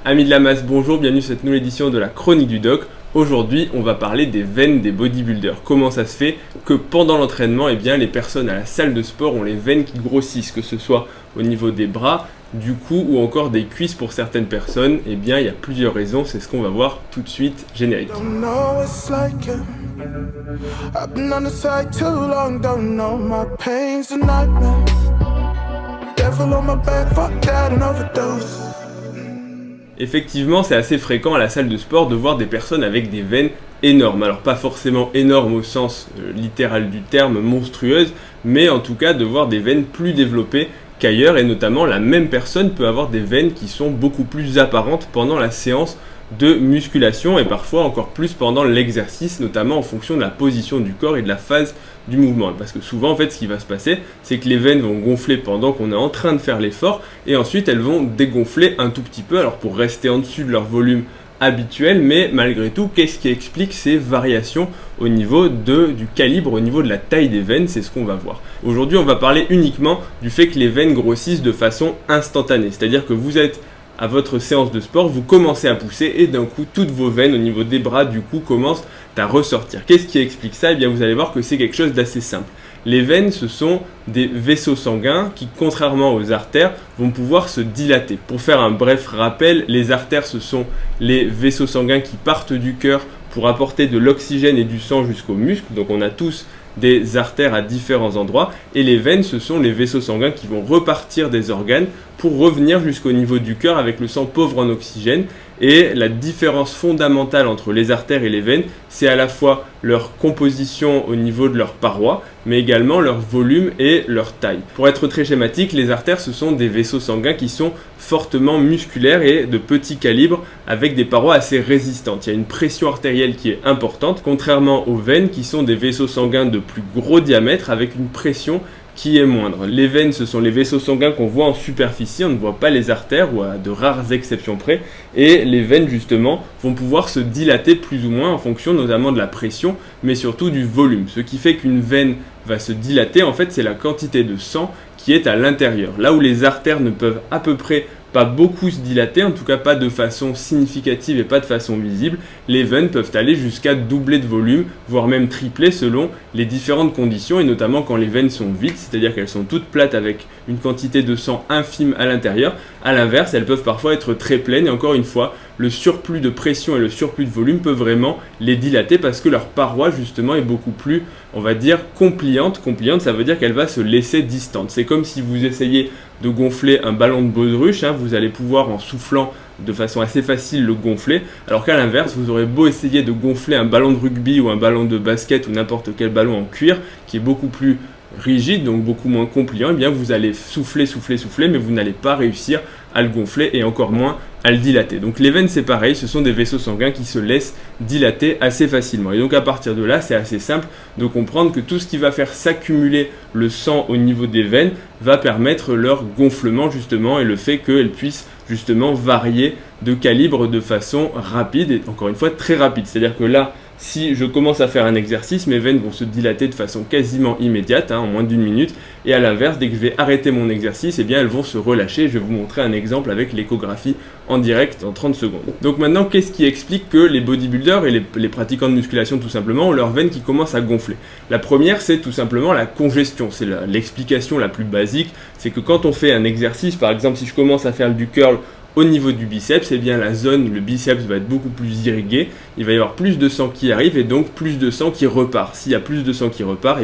Amis de la masse, bonjour, bienvenue sur cette nouvelle édition de la Chronique du Doc. Aujourd'hui, on va parler des veines des bodybuilders. Comment ça se fait que pendant l'entraînement, les personnes à la salle de sport ont les veines qui grossissent, que ce soit au niveau des bras, du cou ou encore des cuisses pour certaines personnes. Il y a plusieurs raisons, c'est ce qu'on va voir tout de suite, générique. Effectivement, c'est assez fréquent à la salle de sport de voir des personnes avec des veines énormes. Alors pas forcément énormes au sens littéral du terme, monstrueuses, mais en tout cas de voir des veines plus développées qu'ailleurs, et notamment la même personne peut avoir des veines qui sont beaucoup plus apparentes pendant la séance de musculation et parfois encore plus pendant l'exercice, notamment en fonction de la position du corps et de la phase du mouvement. Parce que souvent, en fait, ce qui va se passer, c'est que les veines vont gonfler pendant qu'on est en train de faire l'effort et ensuite elles vont dégonfler un tout petit peu, alors pour rester en dessus de leur volume habituel, mais malgré tout, qu'est-ce qui explique ces variations au niveau du calibre, au niveau de la taille des veines? C'est ce qu'on va voir. Aujourd'hui, on va parler uniquement du fait que les veines grossissent de façon instantanée, c'est-à-dire que vous êtes à votre séance de sport, vous commencez à pousser et d'un coup, toutes vos veines au niveau des bras, du cou, commencent à ressortir. Qu'est-ce qui explique ça? Vous allez voir que c'est quelque chose d'assez simple. Les veines, ce sont des vaisseaux sanguins qui, contrairement aux artères, vont pouvoir se dilater. Pour faire un bref rappel, les artères, ce sont les vaisseaux sanguins qui partent du cœur pour apporter de l'oxygène et du sang jusqu'aux muscles. Donc on a tous des artères à différents endroits, et les veines, ce sont les vaisseaux sanguins qui vont repartir des organes pour revenir jusqu'au niveau du cœur avec le sang pauvre en oxygène. Et la différence fondamentale entre les artères et les veines, c'est à la fois leur composition au niveau de leurs parois, mais également leur volume et leur taille. Pour être très schématique, les artères, ce sont des vaisseaux sanguins qui sont fortement musculaires et de petit calibre, avec des parois assez résistantes. Il y a une pression artérielle qui est importante, contrairement aux veines qui sont des vaisseaux sanguins de plus gros diamètre avec une pression qui est moindre. Les veines, ce sont les vaisseaux sanguins qu'on voit en superficie, on ne voit pas les artères ou à de rares exceptions près, et les veines justement vont pouvoir se dilater plus ou moins en fonction notamment de la pression, mais surtout du volume. Ce qui fait qu'une veine va se dilater, en fait, c'est la quantité de sang qui est à l'intérieur. Là où les artères ne peuvent à peu près pas beaucoup se dilater, en tout cas pas de façon significative et pas de façon visible, les veines peuvent aller jusqu'à doubler de volume, voire même tripler selon les différentes conditions, et notamment quand les veines sont vides, c'est-à-dire qu'elles sont toutes plates avec une quantité de sang infime à l'intérieur. À l'inverse, elles peuvent parfois être très pleines, et encore une fois, le surplus de pression et le surplus de volume peuvent vraiment les dilater parce que leur paroi justement est beaucoup plus, on va dire, compliante. Compliante, ça veut dire qu'elle va se laisser distante. C'est comme si vous essayez de gonfler un ballon de baudruche, vous allez pouvoir en soufflant de façon assez facile le gonfler, alors qu'à l'inverse, vous aurez beau essayer de gonfler un ballon de rugby ou un ballon de basket ou n'importe quel ballon en cuir qui est beaucoup plus rigide, donc beaucoup moins compliant, vous allez souffler, mais vous n'allez pas réussir à le gonfler et encore moins à le dilater. Donc les veines, c'est pareil, ce sont des vaisseaux sanguins qui se laissent dilater assez facilement. Et donc à partir de là, c'est assez simple de comprendre que tout ce qui va faire s'accumuler le sang au niveau des veines va permettre leur gonflement justement, et le fait qu'elles puissent justement varier de calibre de façon rapide, et encore une fois très rapide. C'est-à-dire que là, si je commence à faire un exercice, mes veines vont se dilater de façon quasiment immédiate, en moins d'une minute, et à l'inverse, dès que je vais arrêter mon exercice, elles vont se relâcher. Je vais vous montrer un exemple avec l'échographie en direct en 30 secondes. Donc maintenant, qu'est-ce qui explique que les bodybuilders et les pratiquants de musculation tout simplement ont leurs veines qui commencent à gonfler? La première, c'est tout simplement la congestion. C'est l'explication la plus basique, c'est que quand on fait un exercice, par exemple si je commence à faire du curl au niveau du biceps, le biceps va être beaucoup plus irrigué, il va y avoir plus de sang qui arrive et donc plus de sang qui repart. S'il y a plus de sang qui repart,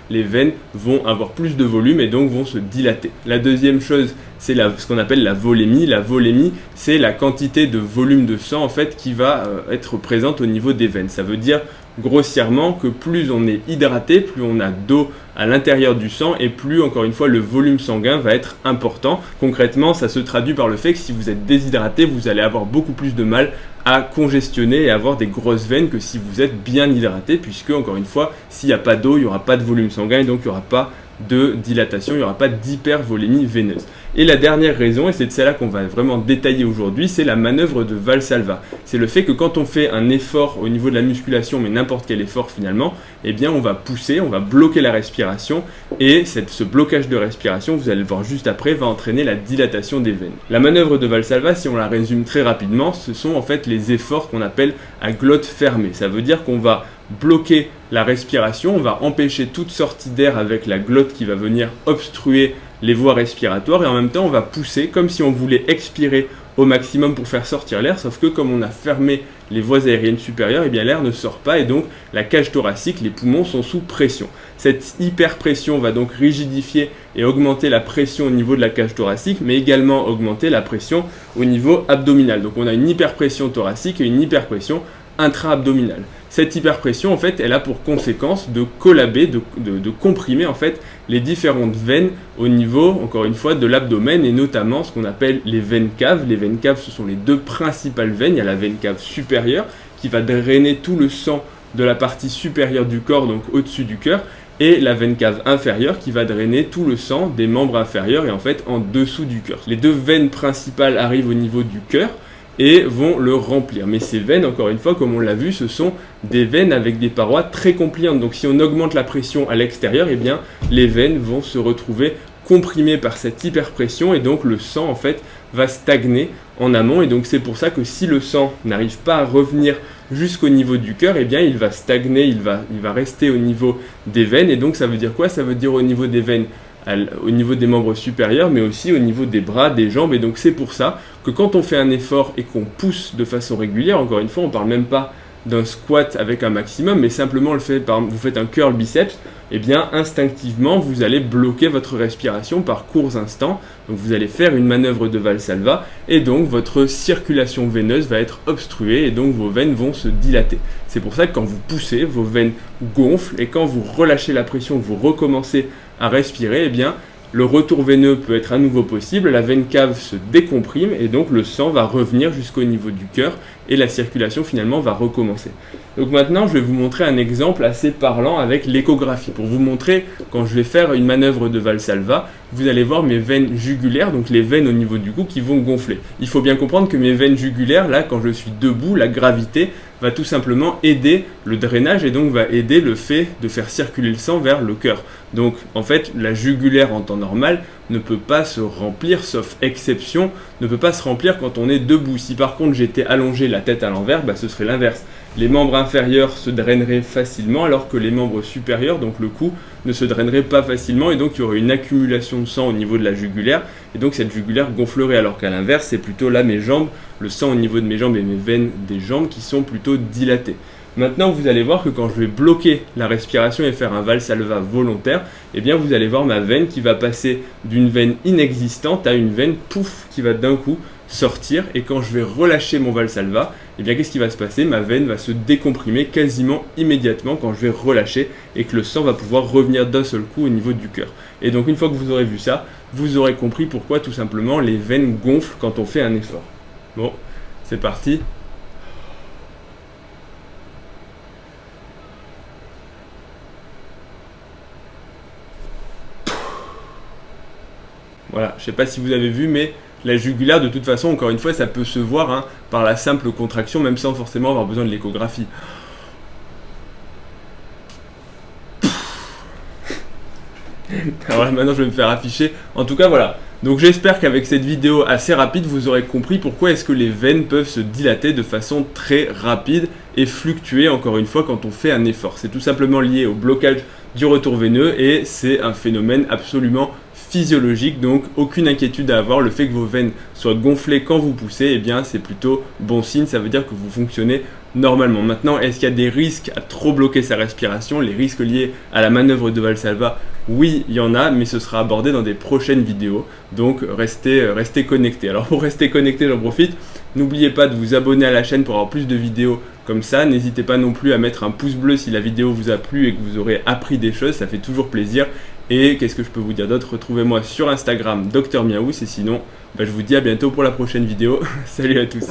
les veines vont avoir plus de volume et donc vont se dilater. La deuxième chose, c'est ce qu'on appelle la volémie. La volémie, c'est la quantité de volume de sang en fait qui va être présente au niveau des veines. Ça veut dire grossièrement que plus on est hydraté, plus on a d'eau à l'intérieur du sang et plus, encore une fois, le volume sanguin va être important. Concrètement, ça se traduit par le fait que si vous êtes déshydraté, vous allez avoir beaucoup plus de mal à congestionner et avoir des grosses veines que si vous êtes bien hydraté, puisque, encore une fois, s'il n'y a pas d'eau, il n'y aura pas de volume sanguin et donc il n'y aura pas de dilatation, il n'y aura pas d'hypervolémie veineuse. Et la dernière raison, et c'est de celle-là qu'on va vraiment détailler aujourd'hui, c'est la manœuvre de Valsalva. C'est le fait que quand on fait un effort au niveau de la musculation, mais n'importe quel effort finalement, on va pousser, on va bloquer la respiration respiration, et ce blocage de respiration, vous allez le voir juste après, va entraîner la dilatation des veines. La manœuvre de Valsalva, si on la résume très rapidement, ce sont en fait les efforts qu'on appelle à glotte fermée. Ça veut dire qu'on va bloquer la respiration, on va empêcher toute sortie d'air avec la glotte qui va venir obstruer les voies respiratoires, et en même temps on va pousser comme si on voulait expirer au maximum pour faire sortir l'air, sauf que comme on a fermé les voies aériennes supérieures, et bien l'air ne sort pas, et donc la cage thoracique, les poumons sont sous pression. Cette hyperpression va donc rigidifier et augmenter la pression au niveau de la cage thoracique, mais également augmenter la pression au niveau abdominal. Donc on a une hyperpression thoracique et une hyperpression intra-abdominale. Cette hyperpression, en fait, elle a pour conséquence de collaber, de comprimer en fait les différentes veines au niveau, encore une fois, de l'abdomen, et notamment ce qu'on appelle les veines caves. Les veines caves, ce sont les deux principales veines. Il y a la veine cave supérieure qui va drainer tout le sang de la partie supérieure du corps, donc au-dessus du cœur, et la veine cave inférieure qui va drainer tout le sang des membres inférieurs et en fait en dessous du cœur. Les deux veines principales arrivent au niveau du cœur et vont le remplir. Mais ces veines, encore une fois, comme on l'a vu, ce sont des veines avec des parois très compliantes. Donc si on augmente la pression à l'extérieur, eh bien les veines vont se retrouver comprimées par cette hyperpression, et donc le sang en fait va stagner en amont. Et donc c'est pour ça que si le sang n'arrive pas à revenir jusqu'au niveau du cœur, eh bien il va stagner, il va rester au niveau des veines. Et donc ça veut dire quoi? Ça veut dire au niveau des veines, au niveau des membres supérieurs, mais aussi au niveau des bras, des jambes. Et donc c'est pour ça que quand on fait un effort et qu'on pousse de façon régulière, encore une fois, on ne parle même pas d'un squat avec un maximem, mais simplement vous faites un curl biceps, et bien instinctivement vous allez bloquer votre respiration par courts instants. Donc vous allez faire une manœuvre de Valsalva, et donc votre circulation veineuse va être obstruée, et donc vos veines vont se dilater. C'est pour ça que quand vous poussez, vos veines gonflent, et quand vous relâchez la pression, vous recommencez à respirer, eh bien le retour veineux peut être à nouveau possible, la veine cave se décomprime, et donc le sang va revenir jusqu'au niveau du cœur, et la circulation finalement va recommencer. Donc maintenant je vais vous montrer un exemple assez parlant avec l'échographie. Pour vous montrer, quand je vais faire une manœuvre de Valsalva, vous allez voir mes veines jugulaires, donc les veines au niveau du cou qui vont gonfler. Il faut bien comprendre que mes veines jugulaires, là quand je suis debout, la gravité va tout simplement aider le drainage, et donc va aider le fait de faire circuler le sang vers le cœur. Donc en fait la jugulaire en temps normal ne peut pas se remplir, sauf exception, ne peut pas se remplir quand on est debout. Si par contre j'étais allongé la tête à l'envers, ce serait l'inverse. Les membres inférieurs se draineraient facilement, alors que les membres supérieurs, donc le cou, ne se draineraient pas facilement, et donc il y aurait une accumulation de sang au niveau de la jugulaire, et donc cette jugulaire gonflerait, alors qu'à l'inverse c'est plutôt là mes jambes, le sang au niveau de mes jambes et mes veines des jambes qui sont plutôt dilatées. Maintenant, vous allez voir que quand je vais bloquer la respiration et faire un Valsalva volontaire, eh bien vous allez voir ma veine qui va passer d'une veine inexistante à une veine pouf qui va d'un coup sortir, et quand je vais relâcher mon Valsalva, eh bien qu'est-ce qui va se passer? Ma veine va se décomprimer quasiment immédiatement quand je vais relâcher, et que le sang va pouvoir revenir d'un seul coup au niveau du cœur. Et donc une fois que vous aurez vu ça, vous aurez compris pourquoi tout simplement les veines gonflent quand on fait un effort. Bon, c'est parti. Voilà, je ne sais pas si vous avez vu, mais la jugulaire, de toute façon, encore une fois, ça peut se voir par la simple contraction, même sans forcément avoir besoin de l'échographie. Alors là, maintenant, je vais me faire afficher. En tout cas, voilà. Donc j'espère qu'avec cette vidéo assez rapide, vous aurez compris pourquoi est-ce que les veines peuvent se dilater de façon très rapide et fluctuer, encore une fois, quand on fait un effort. C'est tout simplement lié au blocage du retour veineux, et c'est un phénomène absolument physiologique, donc aucune inquiétude à avoir. Le fait que vos veines soient gonflées quand vous poussez, eh bien c'est plutôt bon signe, ça veut dire que vous fonctionnez normalement. Maintenant, est-ce qu'il y a des risques à trop bloquer sa respiration? Les risques liés à la manœuvre de Valsalva, oui, il y en a, mais ce sera abordé dans des prochaines vidéos, donc restez connectés. Alors pour rester connecté, j'en profite, n'oubliez pas de vous abonner à la chaîne pour avoir plus de vidéos comme ça. N'hésitez pas non plus à mettre un pouce bleu si la vidéo vous a plu et que vous aurez appris des choses, ça fait toujours plaisir. Et qu'est-ce que je peux vous dire d'autre? Retrouvez-moi sur Instagram, Dr Miaous, et sinon, je vous dis à bientôt pour la prochaine vidéo. Salut à tous.